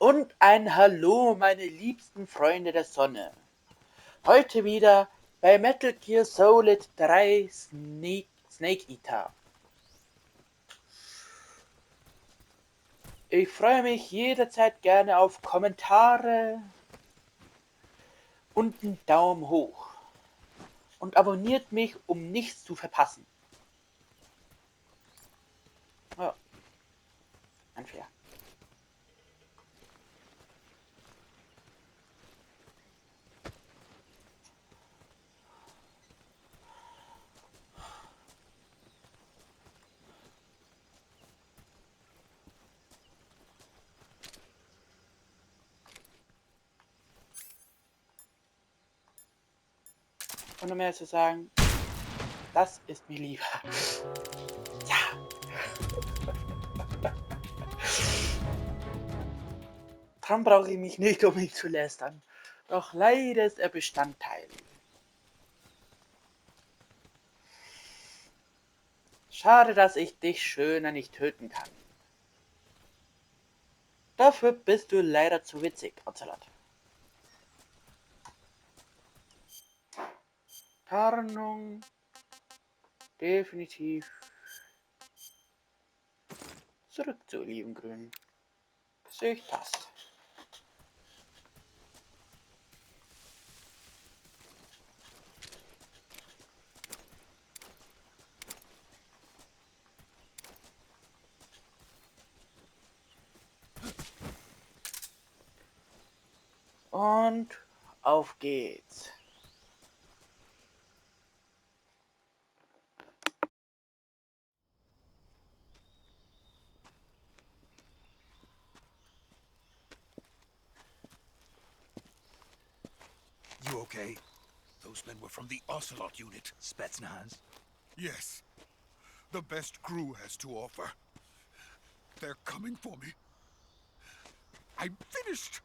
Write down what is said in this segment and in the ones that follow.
Und ein Hallo, meine liebsten Freunde der Sonne. Heute wieder bei Metal Gear Solid 3 Snake Eater. Ich freue mich jederzeit gerne auf Kommentare und einen Daumen hoch. Und abonniert mich, um nichts zu verpassen. Ja, unfair. Und um mehr zu sagen, das ist mir lieber. Ja. Darum brauche ich mich nicht, um ihn zu lästern. Doch leider ist er Bestandteil. Schade, dass ich dich schöner nicht töten kann. Dafür bist du leider zu witzig, Ocelot. Tarnung. Definitiv. Zurück zu Olivengrün. Gesicht passt. Und auf geht's. You okay? Those men were from the Ocelot unit. Spetsnaz? Yes. The best crew has to offer. They're coming for me. I'm finished!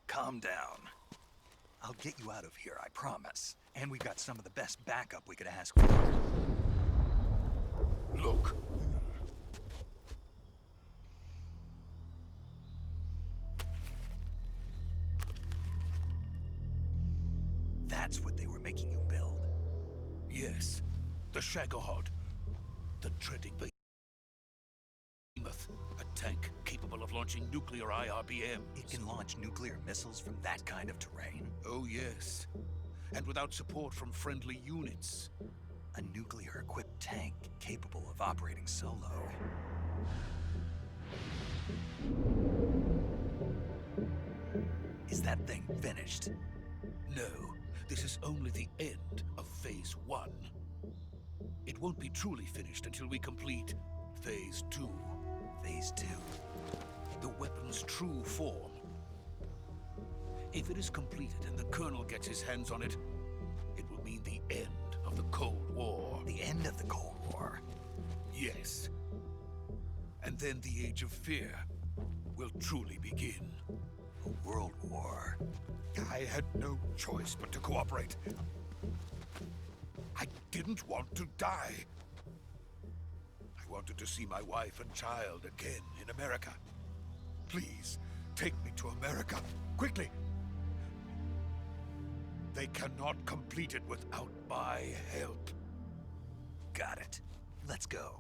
Calm down. I'll get you out of here, I promise. And we've got some of the best backup we could ask for. Look. That's what they were making you build? Yes. The Shagohod. The dreaded behemoth. A tank capable of launching nuclear IRBMs. It can launch nuclear missiles from that kind of terrain? Oh, yes. And without support from friendly units. A nuclear-equipped tank capable of operating solo. Is that thing finished? No, this is only the end of Phase 1. It won't be truly finished until we complete Phase 2. Phase 2? The weapon's true form. If it is completed and the Colonel gets his hands on it, it will mean the end of the Cold War. The end of the Cold War? Yes. And then the Age of Fear will truly begin. A world war? I had no choice but to cooperate. I didn't want to die. I wanted to see my wife and child again in America. Please, take me to America, quickly. They cannot complete it without my help. Got it. Let's go.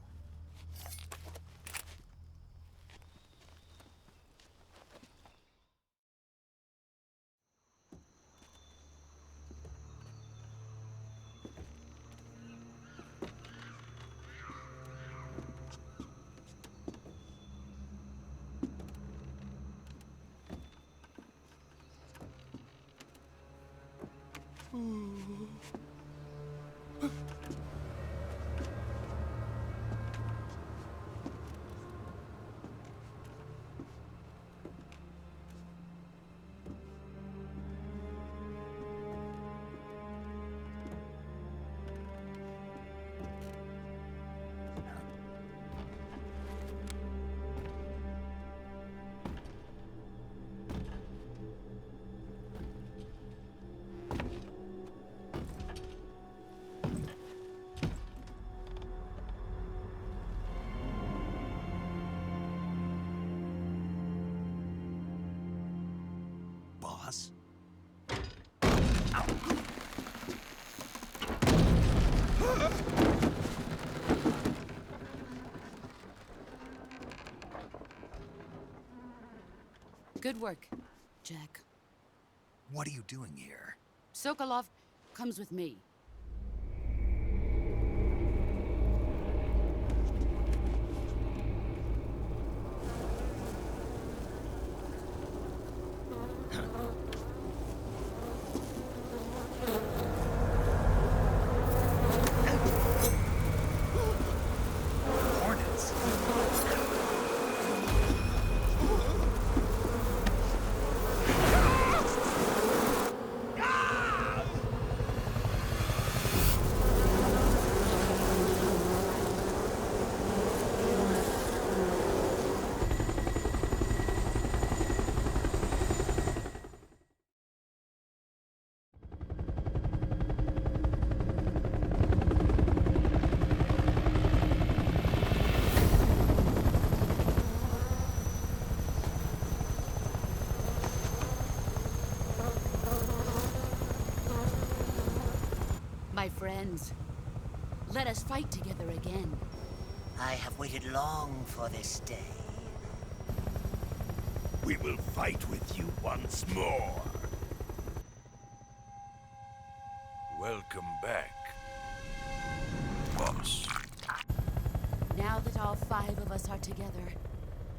Good work, Jack. What are you doing here? Sokolov comes with me. Hornets. My friends, let us fight together again. I have waited long for this day. We will fight with you once more. Welcome back, boss. Now that all 5 of us are together,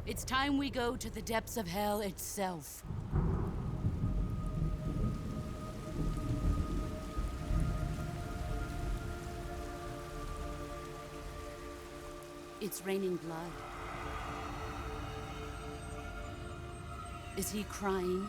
it's time we go to the depths of hell itself. It's raining blood. Is he crying?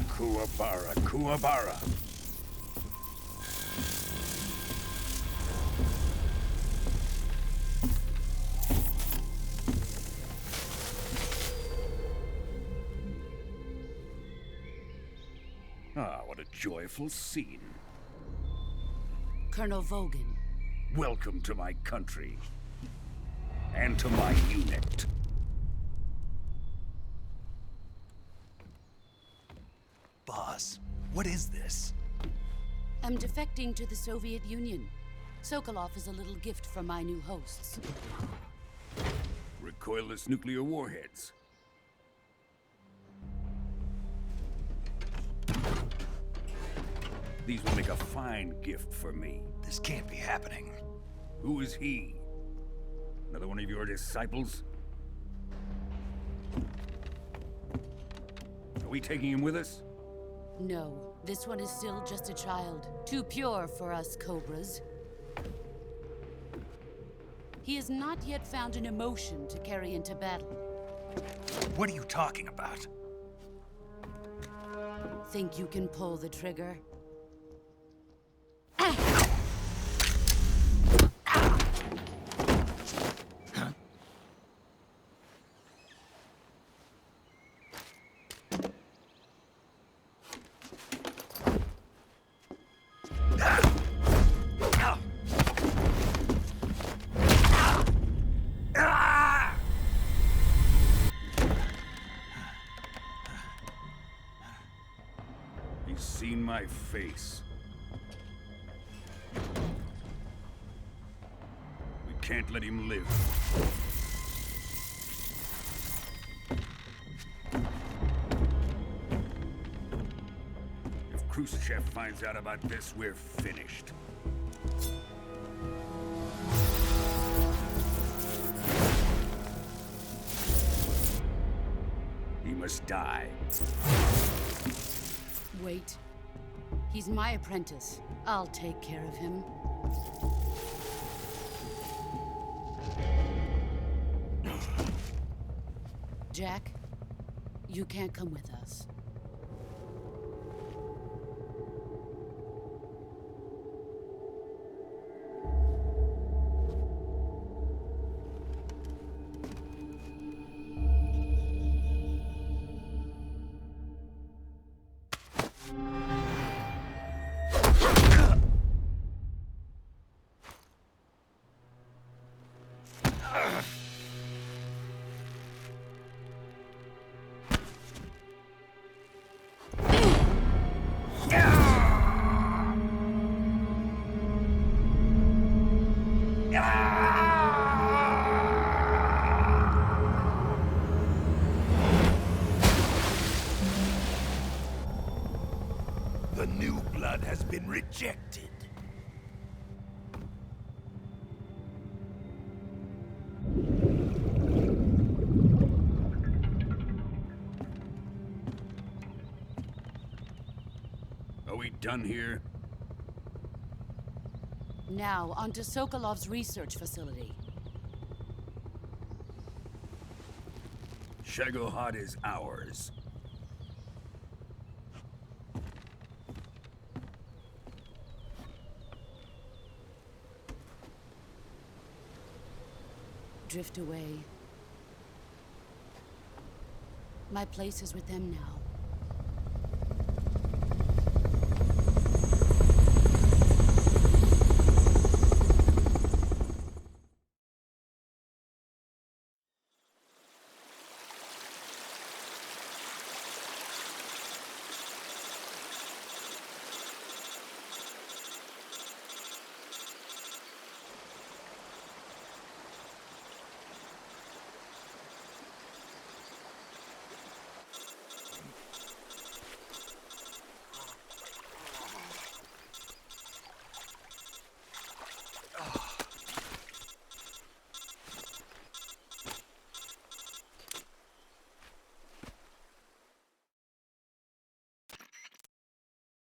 Kuwabara, Kuwabara. Ah, what a joyful scene. Colonel Vogan. Welcome to my country. And to my unit. Boss, what is this? I'm defecting to the Soviet Union. Sokolov is a little gift from my new hosts. Recoilless nuclear warheads. These will make a fine gift for me. This can't be happening. Who is he? Another one of your disciples? Are we taking him with us? No, this one is still just a child. Too pure for us Cobras. He has not yet found an emotion to carry into battle. What are you talking about? Think you can pull the trigger? He's seen my face. We can't let him live. If Khrushchev finds out about this, we're finished. He must die. Wait. He's my apprentice. I'll take care of him. Jack, you can't come with us. been rejected. Are we done here? Now, onto Sokolov's research facility. Shagohod is ours. Drift away. My place is with them now.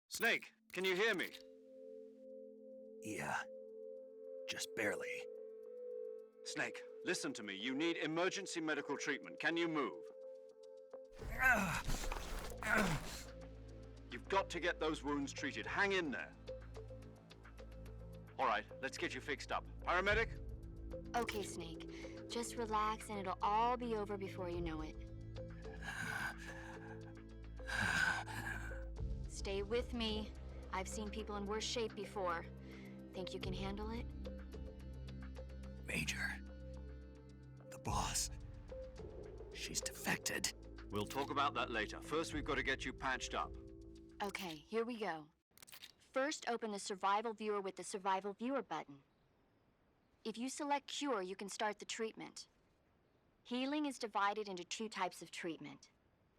Snake, can you hear me? Yeah, just barely. Snake, listen to me. You need emergency medical treatment. Can you move? You've got to get those wounds treated. Hang in there. All right, let's get you fixed up. Paramedic? Okay, Snake. Just relax and it'll all be over before you know it. Stay with me. I've seen people in worse shape before. Think you can handle it? Major. The boss. She's defected. We'll talk about that later. First, we've got to get you patched up. Okay, here we go. First, open the Survival Viewer with the Survival Viewer button. If you select Cure, you can start the treatment. Healing is divided into two types of treatment: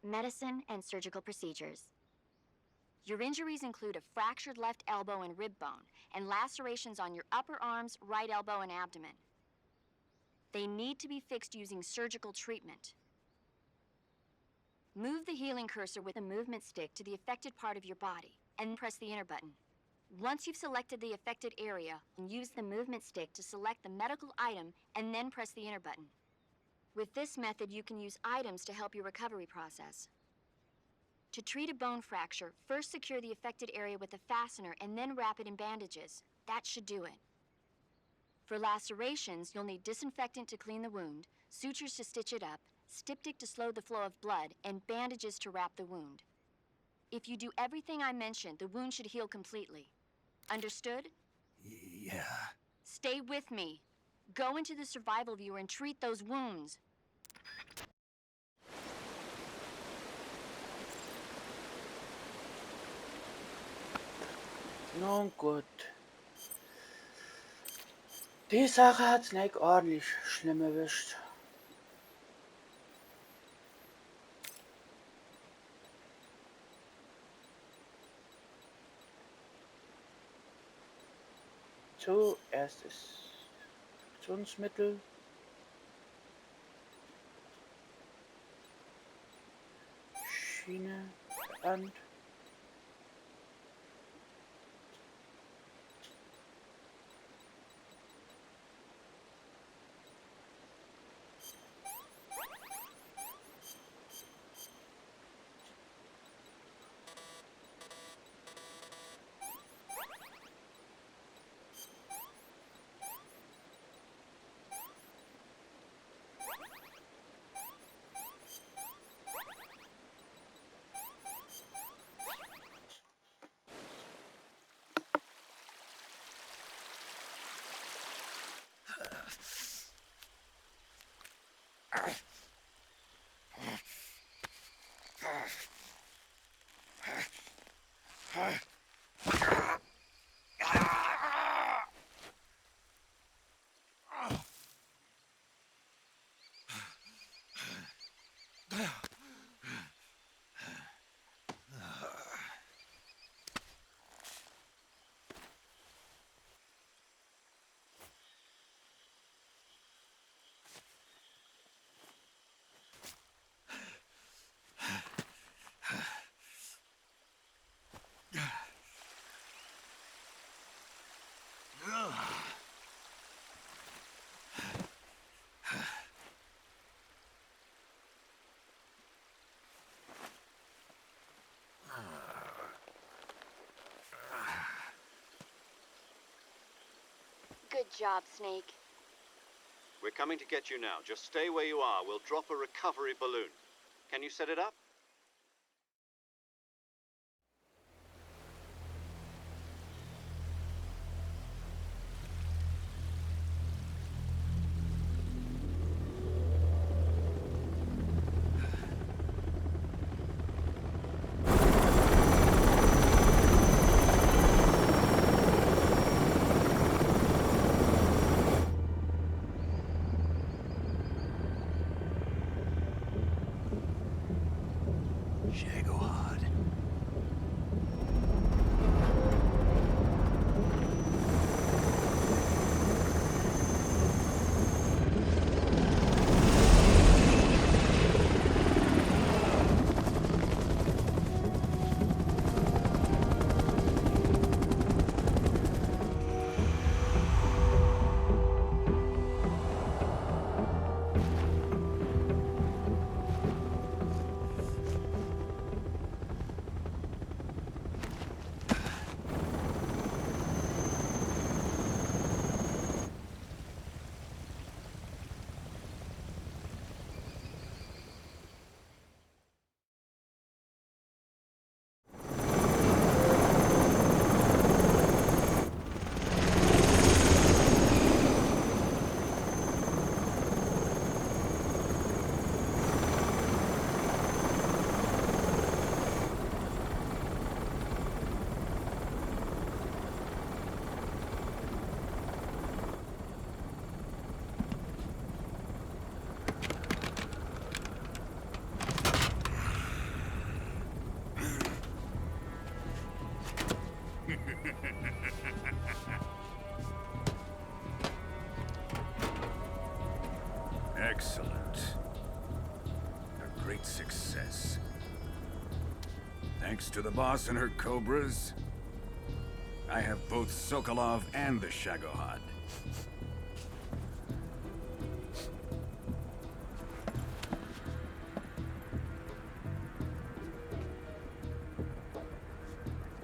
medicine and surgical procedures. Your injuries include a fractured left elbow and rib bone, and lacerations on your upper arms, right elbow, and abdomen. They need to be fixed using surgical treatment. Move the healing cursor with a movement stick to the affected part of your body, and press the enter button. Once you've selected the affected area, use the movement stick to select the medical item, and then press the enter button. With this method, you can use items to help your recovery process. To treat a bone fracture, first secure the affected area with a fastener and then wrap it in bandages. That should do it. For lacerations, you'll need disinfectant to clean the wound, sutures to stitch it up, styptic to slow the flow of blood, and bandages to wrap the wound. If you do everything I mentioned, the wound should heal completely. Understood? Yeah. Stay with me. Go into the Survival Viewer and treat those wounds. Nun gut. Die Sache hat Snake ordentlich schlimm erwischt. Zuerst das Infektionsmittel. Schiene, Band. Good job, Snake. We're coming to get you now. Just stay where you are. We'll drop a recovery balloon. Can you set it up? Shagohod. Excellent. A great success. Thanks to the boss and her cobras, I have both Sokolov and the Shagohod.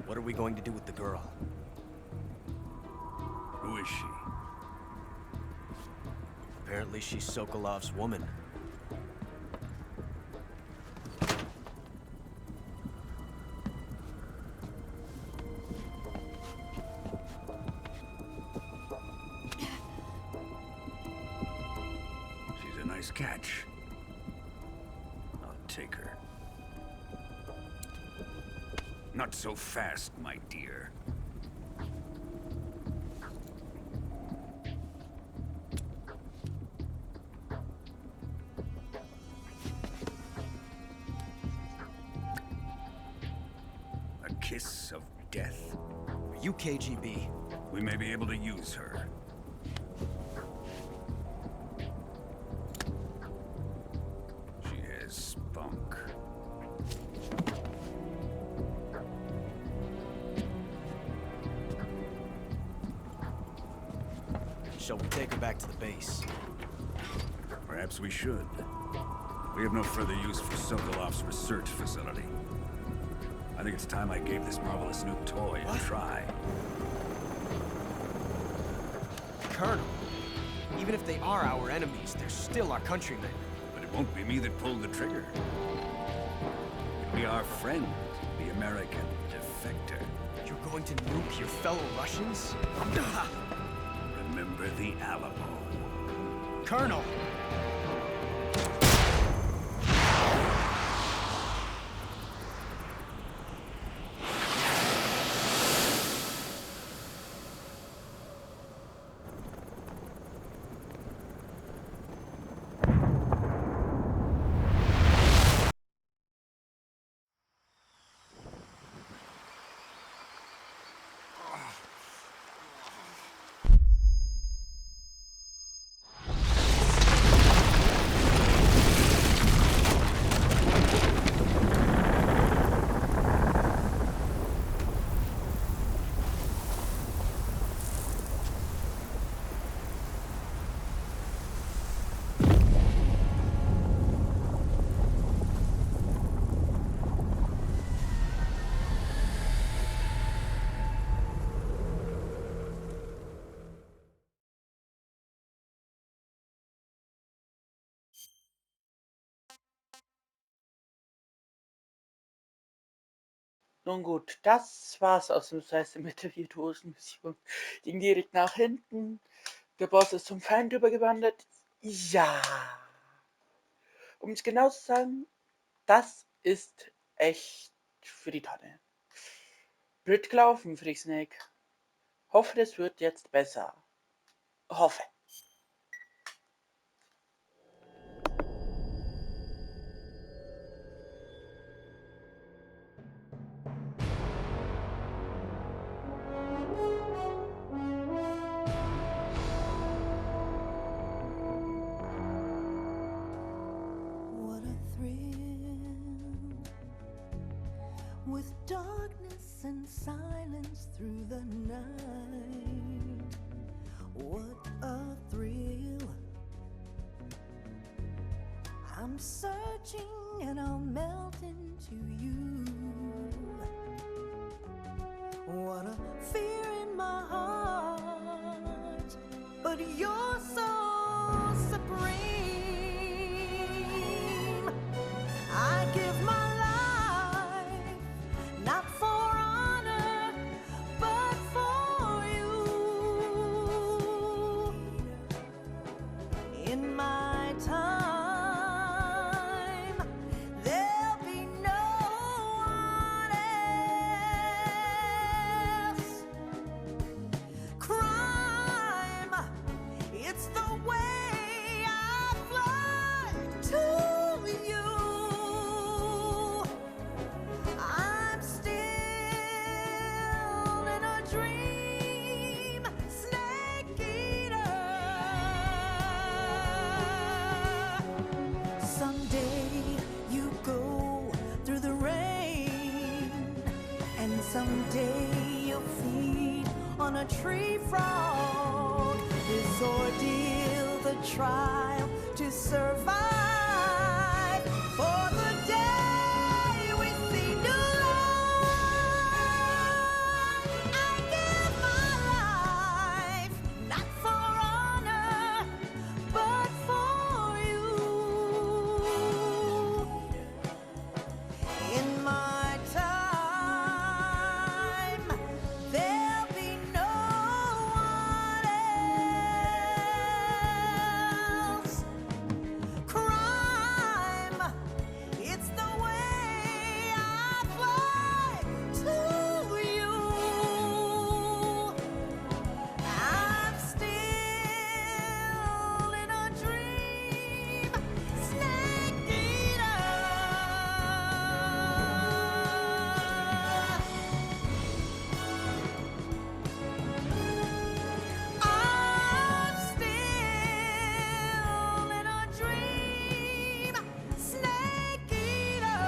What are we going to do with the girl? Who is she? Apparently she's Sokolov's woman. She's a nice catch. I'll take her. Not so fast, my dear. A kiss of death? Are you KGB? We may be able to use her. She has spunk. Shall we take her back to the base? Perhaps we should. We have no further use for Sokolov's research facility. I think it's time I gave this marvelous new toy a try. Colonel, even if they are our enemies, they're still our countrymen. But it won't be me that pulled the trigger. It'll be our friend, the American defector. You're going to nuke your fellow Russians? Remember the Alamo. Colonel! Nun gut, das war's ausnahmsweise mit der Virtuosenmission. Ging direkt nach hinten. Der Boss ist zum Feind übergewandert. Ja. Um es genau zu sagen, das ist echt für die Tonne. Blöd gelaufen für die Snake. Hoffe, das wird jetzt besser. Hoffe. What a thrill, with darkness and silence through the night. What a thrill. I'm searching and I'll melt into you. What a fear in my heart, but you're so supreme. I give my life, not for honor, but for you. In my time, there'll be no one else. Crime, it's the way I fly to you. I'm still in a dream, snake eater. Someday you go through the rain, and someday you'll feed on a tree frog. This ordeal, the trial to survive, for the day we see new light. I give my life, not for honor, but for you. In my time, there'll be no one else. Crime, it's the way I fly to you. I'm still in a dream, snake eater. I'm still in a dream, snake eater.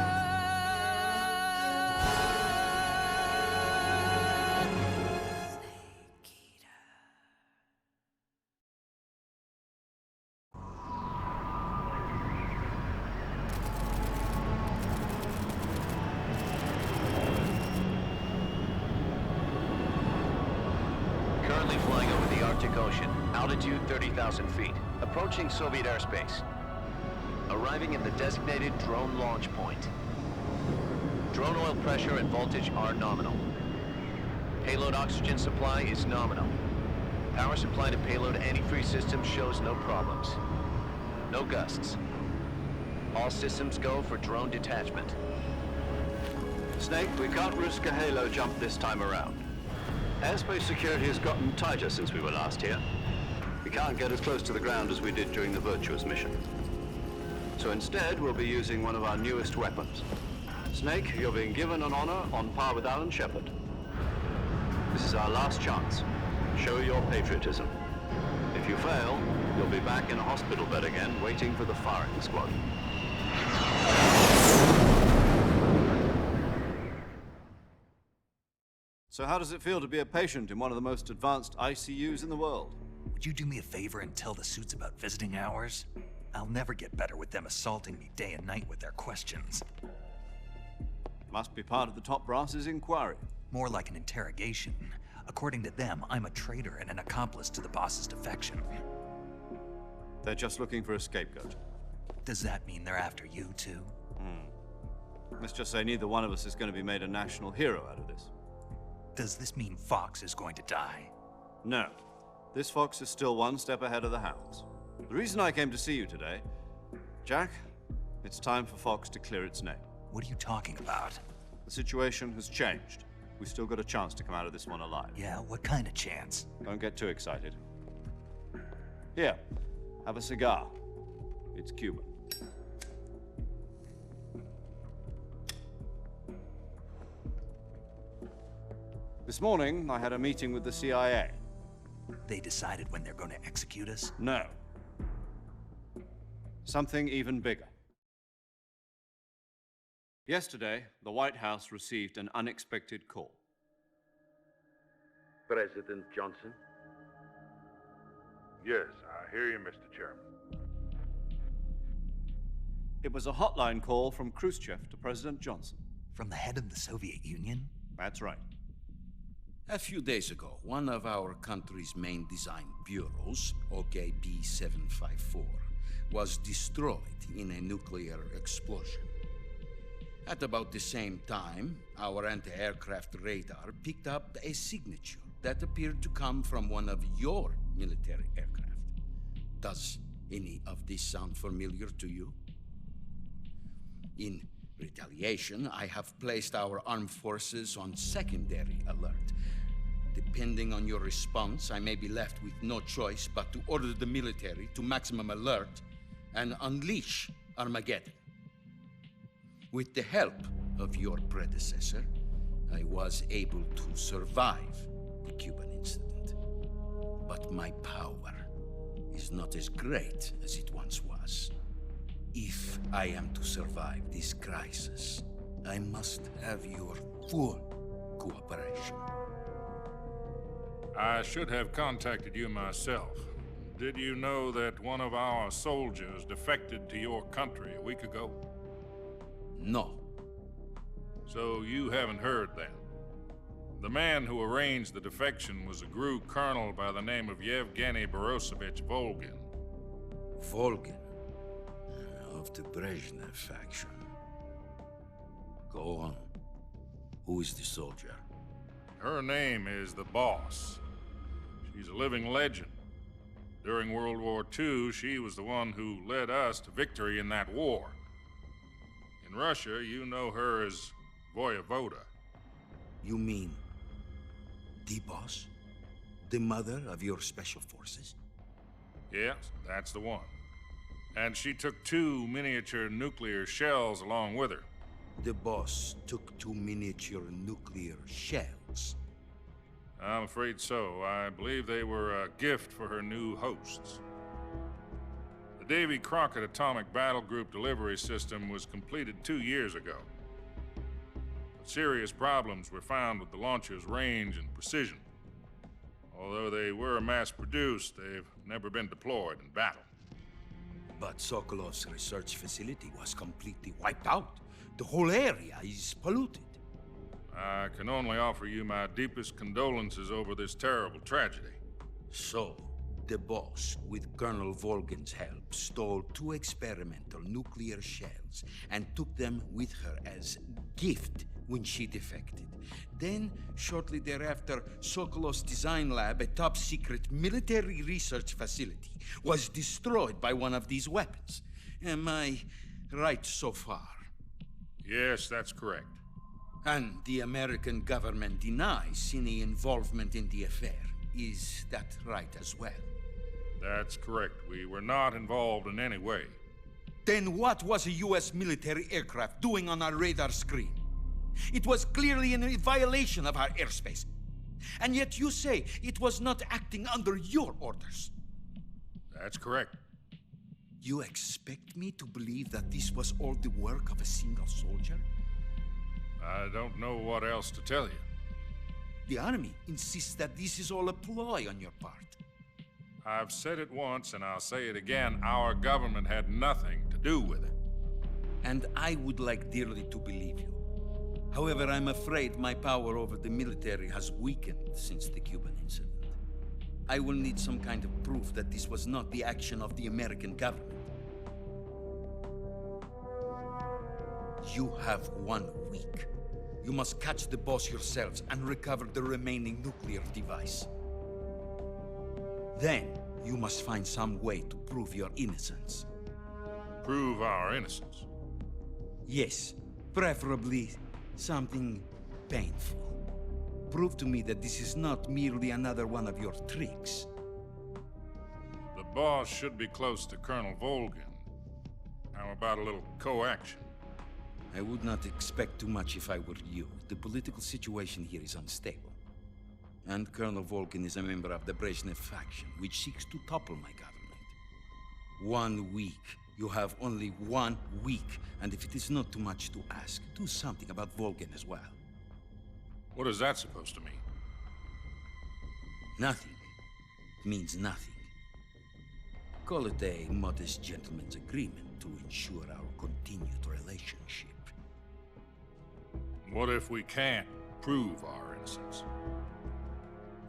Snake eater. Currently flying over the Arctic Ocean, altitude 30,000 feet, approaching Soviet airspace. Arriving at the designated drone launch point. Drone oil pressure and voltage are nominal. Payload oxygen supply is nominal. Power supply to payload antifreeze system shows no problems. No gusts. All systems go for drone detachment. Snake, we can't risk a halo jump this time around. Airspace security has gotten tighter since we were last here. We can't get as close to the ground as we did during the Virtuous mission. So instead, we'll be using one of our newest weapons. Snake, you're being given an honor on par with Alan Shepard. This is our last chance. Show your patriotism. If you fail, you'll be back in a hospital bed again, waiting for the firing squad. So how does it feel to be a patient in one of the most advanced ICUs in the world? Would you do me a favor and tell the suits about visiting hours? I'll never get better with them assaulting me day and night with their questions. Must be part of the top brass's inquiry. More like an interrogation. According to them, I'm a traitor and an accomplice to the boss's defection. They're just looking for a scapegoat. Does that mean they're after you, too? Let's just say neither one of us is going to be made a national hero out of this. Does this mean Fox is going to die? No. This fox is still one step ahead of the hounds. The reason I came to see you today, Jack, it's time for Fox to clear its name. What are you talking about? The situation has changed. We've still got a chance to come out of this one alive. Yeah, what kind of chance? Don't get too excited. Here, have a cigar. It's Cuban. This morning, I had a meeting with the CIA. They decided when they're going to execute us? No. Something even bigger. Yesterday, the White House received an unexpected call. President Johnson? Yes, I hear you, Mr. Chairman. It was a hotline call from Khrushchev to President Johnson. From the head of the Soviet Union? That's right. A few days ago, one of our country's main design bureaus, OKB 754, was destroyed in a nuclear explosion. At about the same time, our anti-aircraft radar picked up a signature that appeared to come from one of your military aircraft. Does any of this sound familiar to you? In retaliation, I have placed our armed forces on secondary alert. Depending on your response, I may be left with no choice but to order the military to maximum alert and unleash Armageddon. With the help of your predecessor, I was able to survive the Cuban incident. But my power is not as great as it once was. If I am to survive this crisis, I must have your full cooperation. I should have contacted you myself. Did you know that one of our soldiers defected to your country a week ago? No. So you haven't heard then. The man who arranged the defection was a GRU colonel by the name of Yevgeny Borisovich Volgin. Volgin? Of the Brezhnev faction. Go on. Who is the soldier? Her name is the Boss. She's a living legend. During World War II, she was the one who led us to victory in that war. In Russia, you know her as Voyevoda. You mean the Boss? The mother of your special forces? Yes, that's the one. And she took 2 miniature nuclear shells along with her. The Boss took 2 miniature nuclear shells. I'm afraid so. I believe they were a gift for her new hosts. The Davy Crockett Atomic Battle Group delivery system was completed 2 years ago. But serious problems were found with the launcher's range and precision. Although they were mass-produced, they've never been deployed in battle. But Sokolov's research facility was completely wiped out. The whole area is polluted. I can only offer you my deepest condolences over this terrible tragedy. So, the Boss, with Colonel Volgin's help, stole 2 experimental nuclear shells and took them with her as gift when she defected. Then, shortly thereafter, Sokolov's design lab, a top-secret military research facility, was destroyed by one of these weapons. Am I right so far? Yes, that's correct. And the American government denies any involvement in the affair. Is that right as well? That's correct. We were not involved in any way. Then what was a U.S. military aircraft doing on our radar screen? It was clearly in violation of our airspace. And yet you say it was not acting under your orders. That's correct. You expect me to believe that this was all the work of a single soldier? I don't know what else to tell you. The Army insists that this is all a ploy on your part. I've said it once, and I'll say it again. Our government had nothing to do with it. And I would like dearly to believe you. However, I'm afraid my power over the military has weakened since the Cuban incident. I will need some kind of proof that this was not the action of the American government. You have 1 week. You must catch the boss yourselves and recover the remaining nuclear device. Then, you must find some way to prove your innocence. Prove our innocence? Yes, preferably something painful. Prove to me that this is not merely another one of your tricks. The boss should be close to Colonel Volgin. How about a little co-action? I would not expect too much if I were you. The political situation here is unstable. And Colonel Volgin is a member of the Brezhnev faction, which seeks to topple my government. 1 week. You have only 1 week. And if it is not too much to ask, do something about Volgin as well. What is that supposed to mean? Nothing. It means nothing. Call it a modest gentleman's agreement to ensure our continued relationship. What if we can't prove our innocence?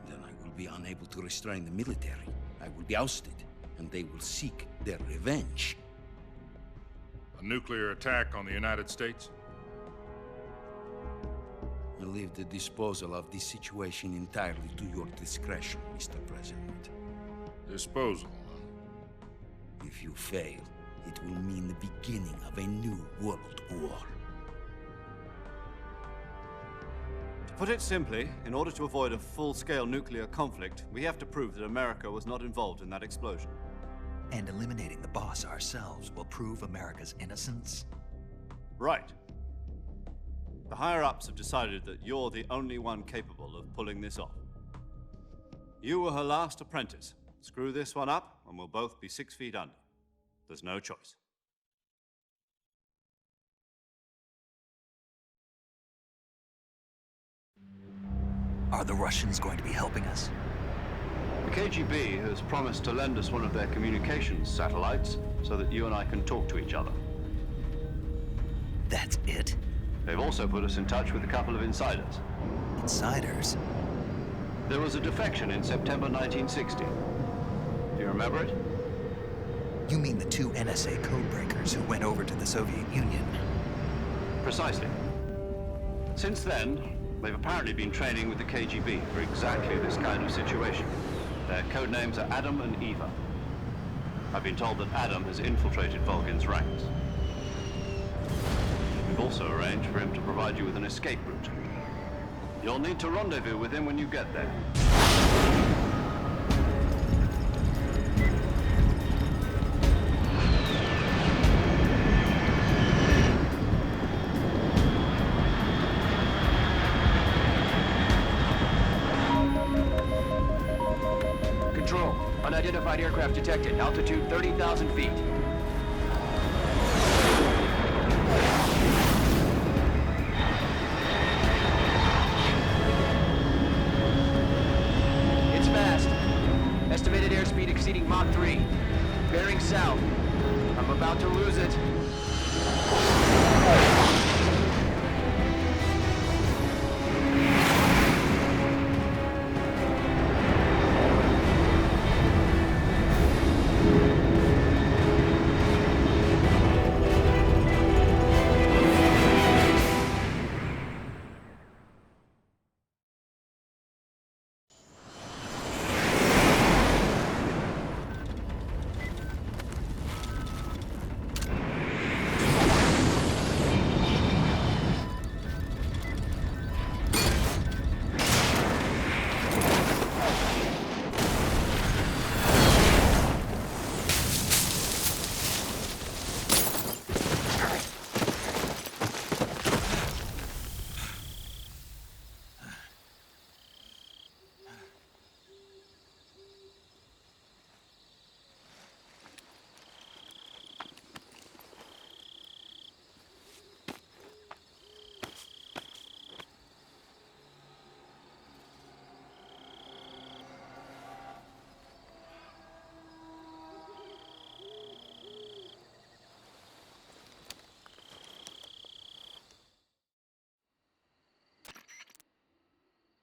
Then I will be unable to restrain the military. I will be ousted, and they will seek their revenge. A nuclear attack on the United States? I leave the disposal of this situation entirely to your discretion, Mr. President. Disposal? If you fail, it will mean the beginning of a new world war. To put it simply, in order to avoid a full-scale nuclear conflict, we have to prove that America was not involved in that explosion. And eliminating the boss ourselves will prove America's innocence? Right. The higher-ups have decided that you're the only one capable of pulling this off. You were her last apprentice. Screw this one up, and we'll both be 6 feet under. There's no choice. Are the Russians going to be helping us? The KGB has promised to lend us one of their communications satellites so that you and I can talk to each other. That's it? They've also put us in touch with a couple of insiders. Insiders? There was a defection in September 1960. Do you remember it? You mean the 2 NSA codebreakers who went over to the Soviet Union? Precisely. Since then, they've apparently been training with the KGB for exactly this kind of situation. Their code names are Adam and Eva. I've been told that Adam has infiltrated Volgin's ranks. We've also arranged for him to provide you with an escape route. You'll need to rendezvous with him when you get there. Control, unidentified aircraft detected. Altitude 30,000 feet. It's fast. Estimated airspeed exceeding Mach 3. Bearing south. I'm about to lose it.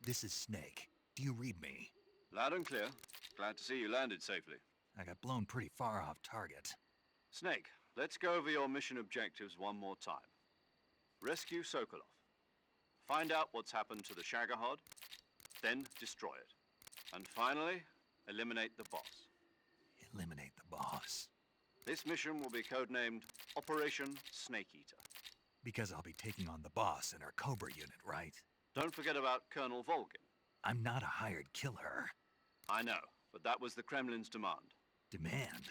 This is Snake. Do you read me? Loud and clear. Glad to see you landed safely. I got blown pretty far off target. Snake, let's go over your mission objectives one more time. rescue Sokolov. Find out what's happened to the Shagohod, then destroy it. And finally, eliminate the boss. Eliminate the boss. This mission will be codenamed Operation Snake Eater. Because I'll be taking on the boss in our Cobra unit, right? Don't forget about Colonel Volgin. I'm not a hired killer. I know, but that was the Kremlin's demand. Demand?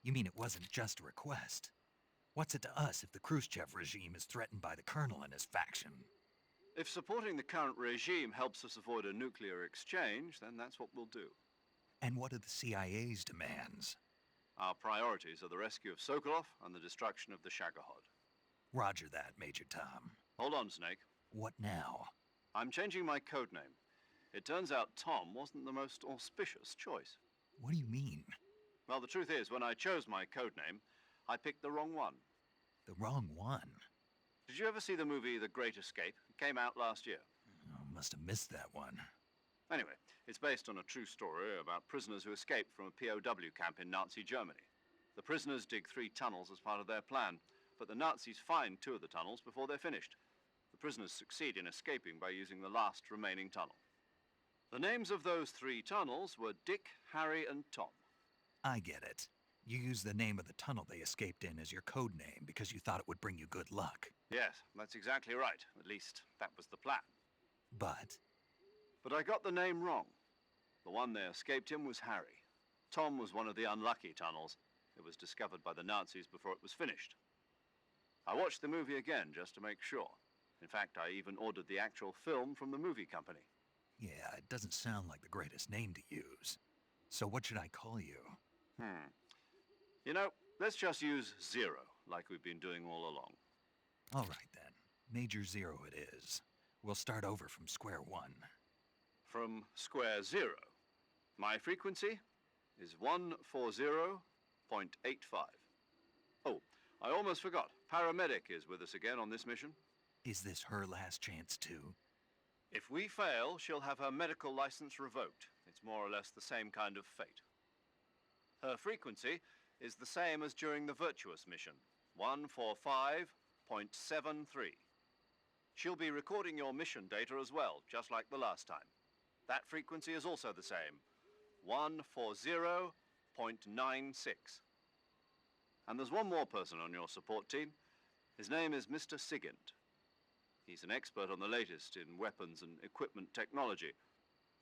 You mean it wasn't just a request? What's it to us if the Khrushchev regime is threatened by the Colonel and his faction? If supporting the current regime helps us avoid a nuclear exchange, then that's what we'll do. And what are the CIA's demands? Our priorities are the rescue of Sokolov and the destruction of the Shagohod. Roger that, Major Tom. Hold on, Snake. What now? I'm changing my codename. It turns out Tom wasn't the most auspicious choice. What do you mean? Well, the truth is, when I chose my codename, I picked the wrong one. The wrong one? Did you ever see the movie The Great Escape? It came out last year. Oh, must have missed that one. Anyway, it's based on a true story about prisoners who escaped from a POW camp in Nazi Germany. The prisoners dig 3 tunnels as part of their plan, but the Nazis find 2 of the tunnels before they're finished. The prisoners succeed in escaping by using the last remaining tunnel. The names of those 3 tunnels were Dick, Harry, and Tom. I get it. You used the name of the tunnel they escaped in as your code name because you thought it would bring you good luck. Yes, that's exactly right. At least, that was the plan. But I got the name wrong. The one they escaped in was Harry. Tom was one of the unlucky tunnels. It was discovered by the Nazis before it was finished. I watched the movie again just to make sure. In fact, I even ordered the actual film from the movie company. yeah, it doesn't sound like the greatest name to use. So what should I call you? You know, let's just use Zero, like we've been doing all along. All right then. Major Zero it is. We'll start over from square one. From square 0. My frequency is 140.85. Oh, I almost forgot. Paramedic is with us again on this mission. Is this her last chance too? If we fail, she'll have her medical license revoked. It's more or less the same kind of fate. Her frequency is the same as during the Virtuous mission, 145.73. She'll be recording your mission data as well, just like the last time. That frequency is also the same, 140.96. And there's one more person on your support team. His name is Mr. Sigint. He's an expert on the latest in weapons and equipment technology.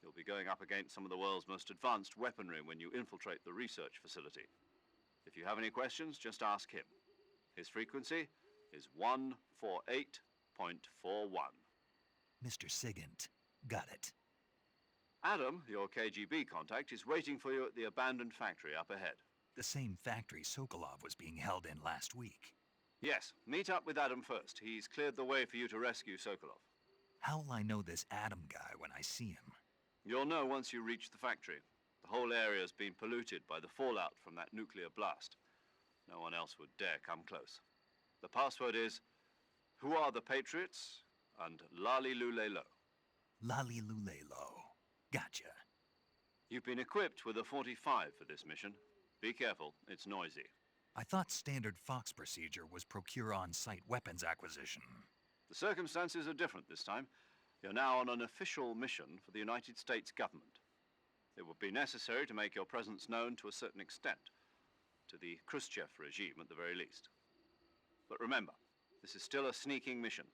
You'll be going up against some of the world's most advanced weaponry when you infiltrate the research facility. If you have any questions, just ask him. His frequency is 148.41. Mr. Sigint. Got it. Adam, your KGB contact, is waiting for you at the abandoned factory up ahead. The same factory Sokolov was being held in last week. Yes, meet up with Adam first. He's cleared the way for you to rescue Sokolov. How will I know this Adam guy when I see him? You'll know once you reach the factory. The whole area's been polluted by the fallout from that nuclear blast. No one else would dare come close. The password is, "Who are the Patriots?" and Lali Lulelo. Lali Lulelo. Gotcha. You've been equipped with a 45 for this mission. Be careful, it's noisy. I thought standard Fox procedure was procure on-site weapons acquisition. The circumstances are different this time. You're now on an official mission for the United States government. It would be necessary to make your presence known to a certain extent, to the Khrushchev regime at the very least. But remember, this is still a sneaking mission.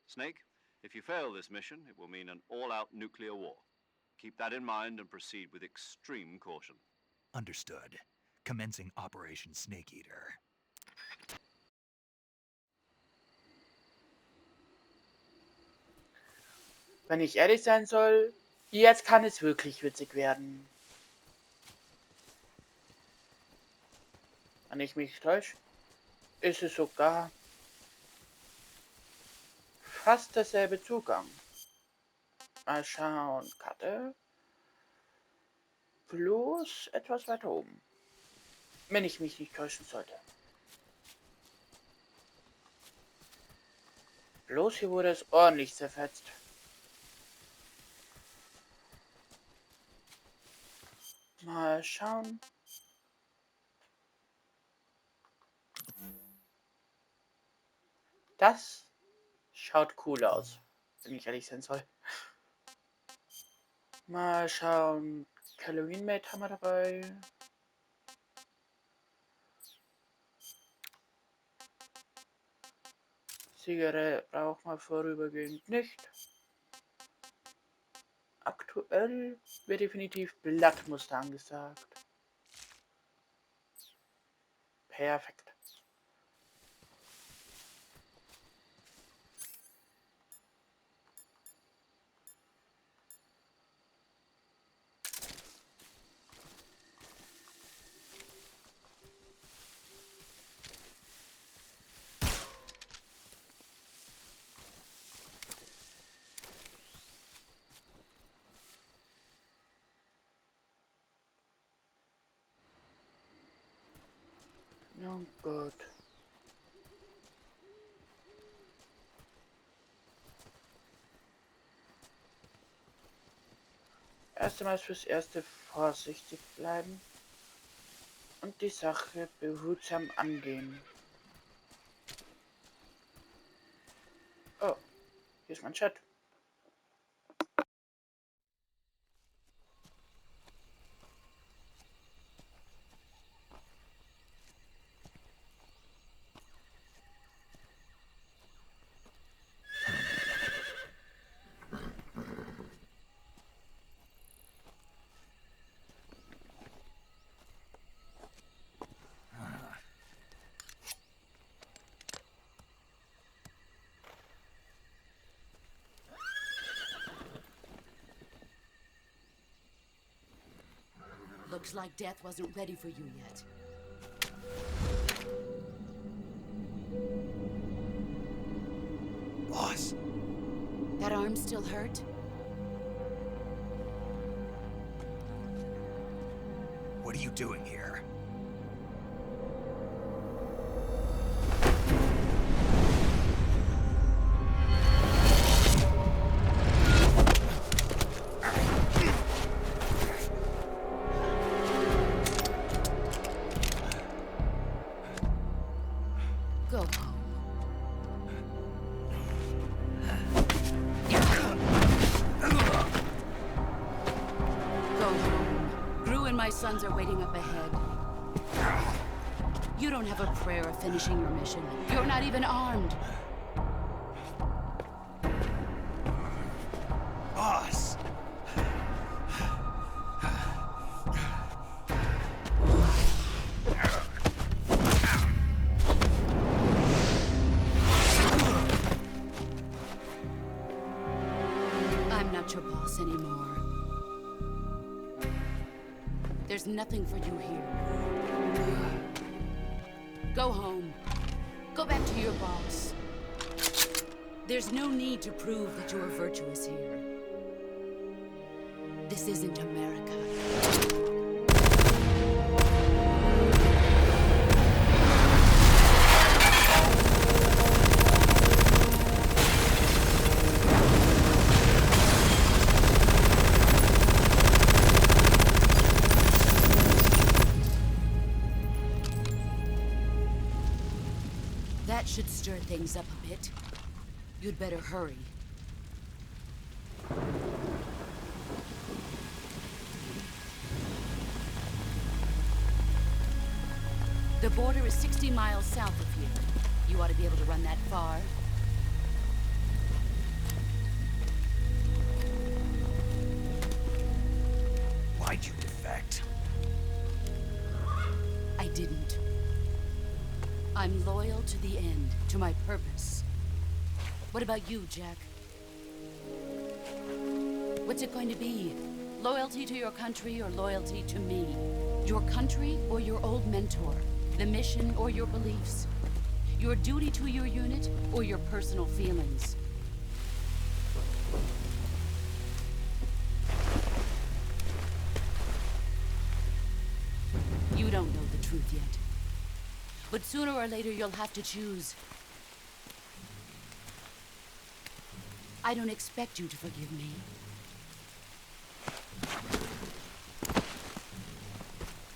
Snake, if you fail this mission, it will mean an all-out nuclear war. Keep that in mind and proceed with extreme caution. Understood. Commencing Operation Snake Eater. Wenn ich ehrlich sein soll, jetzt kann es wirklich witzig werden. Wenn ich mich täusche, ist es sogar fast derselbe Zugang. Mal schauen, Karte. Bloß etwas weiter oben. Wenn ich mich nicht täuschen sollte. Bloß hier wurde es ordentlich zerfetzt. Mal schauen. Das Schaut cool aus, wenn ich ehrlich sein soll. Mal schauen. Halloween Mate haben wir dabei. Zigarette braucht man vorübergehend nicht. Aktuell wird definitiv Blattmuster angesagt. Perfekt. Oh Gott. Erst einmal fürs Erste vorsichtig bleiben und die Sache behutsam angehen. Oh, hier ist mein Chat. Looks like death wasn't ready for you yet. Boss. That arm still hurt? What are you doing here? Go home. Go home. Gru and my sons are waiting up ahead. You don't have a prayer of finishing your mission. You're not even armed. Boss! I'm not your boss anymore. There's nothing for you here. Go home. Go back to your boss. There's no need to prove that you are virtuous here. This isn't America. That should stir things up a bit. You'd better hurry. The border is 60 miles south of here. You ought to be able to run that far. Why'd you defect? I didn't. I'm loyal to the end, to my purpose. What about you, Jack? What's it going to be? Loyalty to your country or loyalty to me? Your country or your old mentor? The mission or your beliefs? Your duty to your unit or your personal feelings? You don't know the truth yet. But sooner or later, you'll have to choose. I don't expect you to forgive me.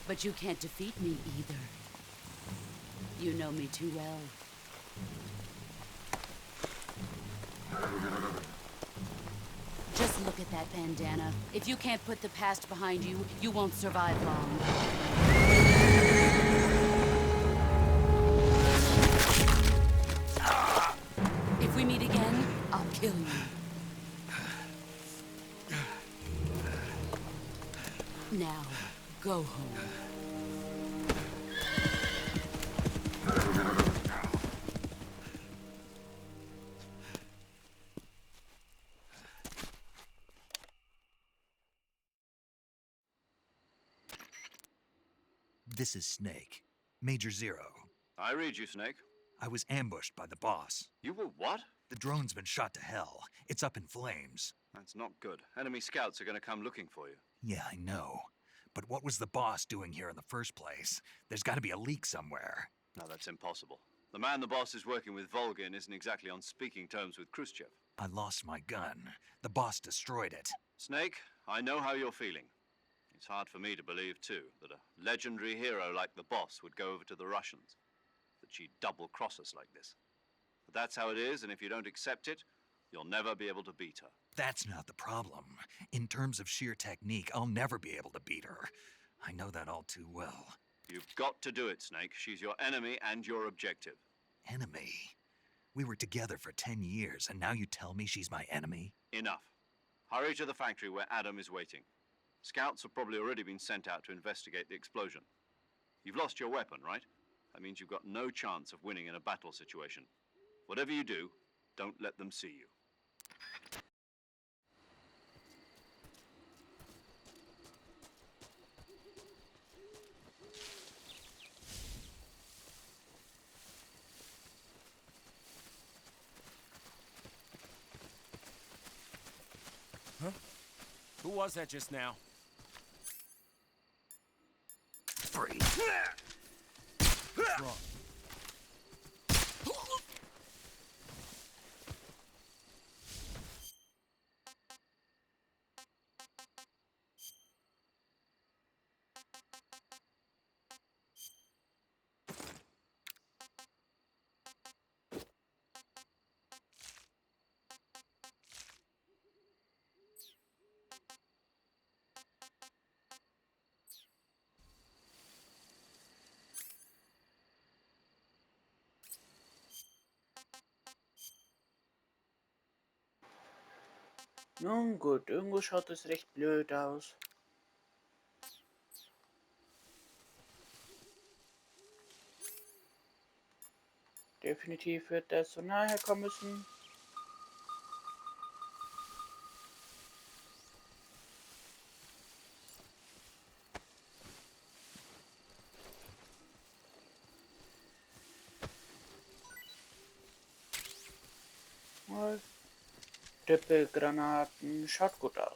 But you can't defeat me either. You know me too well. Just look at that bandana. If you can't put the past behind you, you won't survive long. If we meet again, I'll kill you. Now, go home. This is Snake. Major Zero. I read you, Snake. I was ambushed by the boss. You were what? The drone's been shot to hell. It's up in flames. That's not good. Enemy scouts are going to come looking for you. Yeah, I know. But what was the boss doing here in the first place? There's got to be a leak somewhere. No, that's impossible. The man the boss is working with, Volgin, isn't exactly on speaking terms with Khrushchev. I lost my gun. The boss destroyed it. Snake, I know how you're feeling. It's hard for me to believe, too, that a legendary hero like the boss would go over to the Russians. That she'd double-cross us like this. But that's how it is, and if you don't accept it, you'll never be able to beat her. That's not the problem. In terms of sheer technique, I'll never be able to beat her. I know that all too well. You've got to do it, Snake. She's your enemy and your objective. Enemy? We were together for 10 years, and now you tell me she's my enemy? Enough. Hurry to the factory where Adam is waiting. Scouts have probably already been sent out to investigate the explosion. You've lost your weapon, right? That means you've got no chance of winning in a battle situation. Whatever you do, don't let them see you. Huh? Who was that just now? Free. What's wrong? Nun gut, irgendwo schaut es recht blöd aus. Definitiv wird der so nahe kommen müssen. Doppelgranaten, schaut gut aus.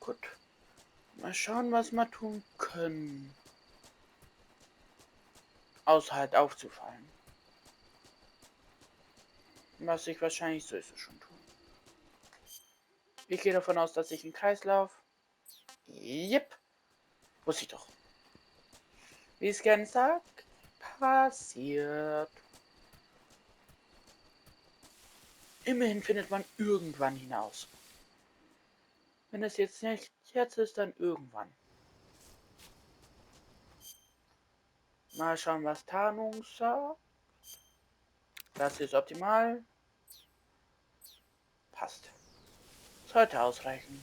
Gut. Mal schauen, was wir tun können. Außer halt aufzufallen. Was ich wahrscheinlich sowieso schon tue. Ich gehe davon aus, dass ich einen Kreislauf Jep. Wusste ich doch. Wie es gern sagt, passiert. Immerhin findet man irgendwann hinaus. Wenn es jetzt nicht jetzt ist, dann irgendwann. Mal schauen, was Tarnung sagt. Das ist optimal. Passt. Sollte ausreichen.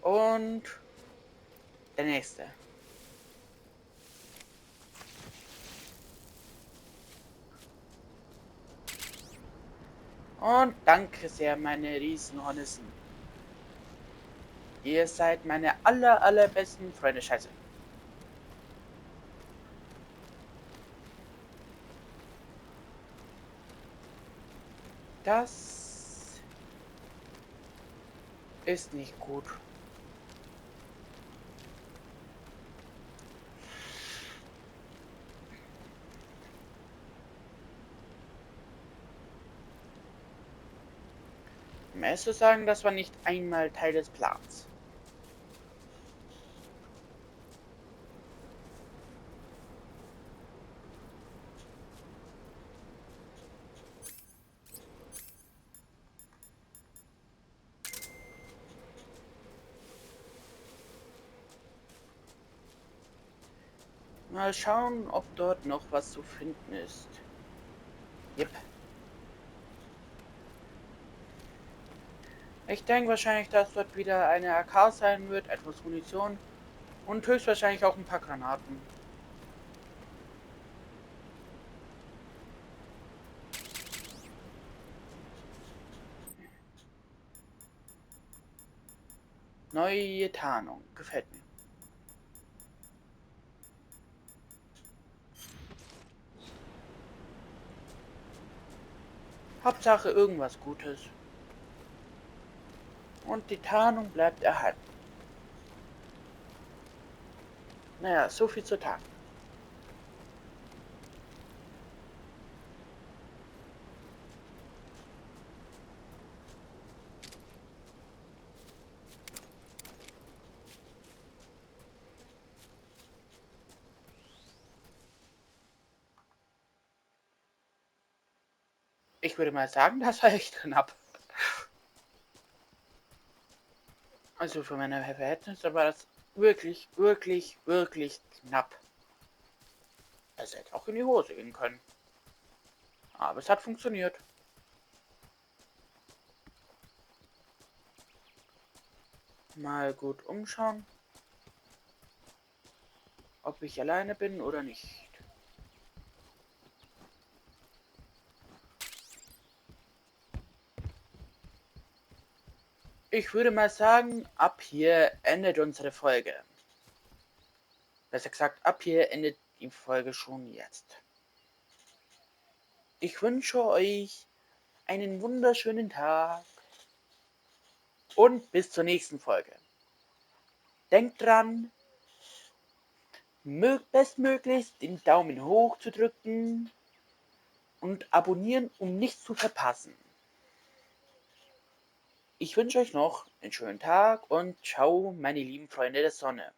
Und der nächste. Und danke sehr, meine Riesenhornissen. Ihr seid meine allerbesten Freunde. Scheiße. Das ist nicht gut. Um ehrlich zu sagen, das war nicht einmal Teil des Plans. Mal schauen, ob dort noch was zu finden ist. Yep. Ich denke wahrscheinlich, dass dort wieder eine AK sein wird, etwas Munition und höchstwahrscheinlich auch ein paar Granaten. Neue Tarnung. Gefällt mir. Hauptsache irgendwas Gutes. Und die Tarnung bleibt erhalten. Naja, so viel zur Tarnung. Ich würde mal sagen, das war echt knapp. Also für meine Verhältnisse war das wirklich knapp. Es hätte auch in die Hose gehen können. Aber es hat funktioniert. Mal gut umschauen, ob ich alleine bin oder nicht. Ich würde mal sagen, ab hier endet unsere Folge. Besser gesagt, ab hier endet die Folge schon jetzt. Ich wünsche euch einen wunderschönen Tag und bis zur nächsten Folge. Denkt dran, bestmöglichst den Daumen hoch zu drücken und abonnieren, um nichts zu verpassen. Ich wünsche euch noch einen schönen Tag und ciao, meine lieben Freunde der Sonne.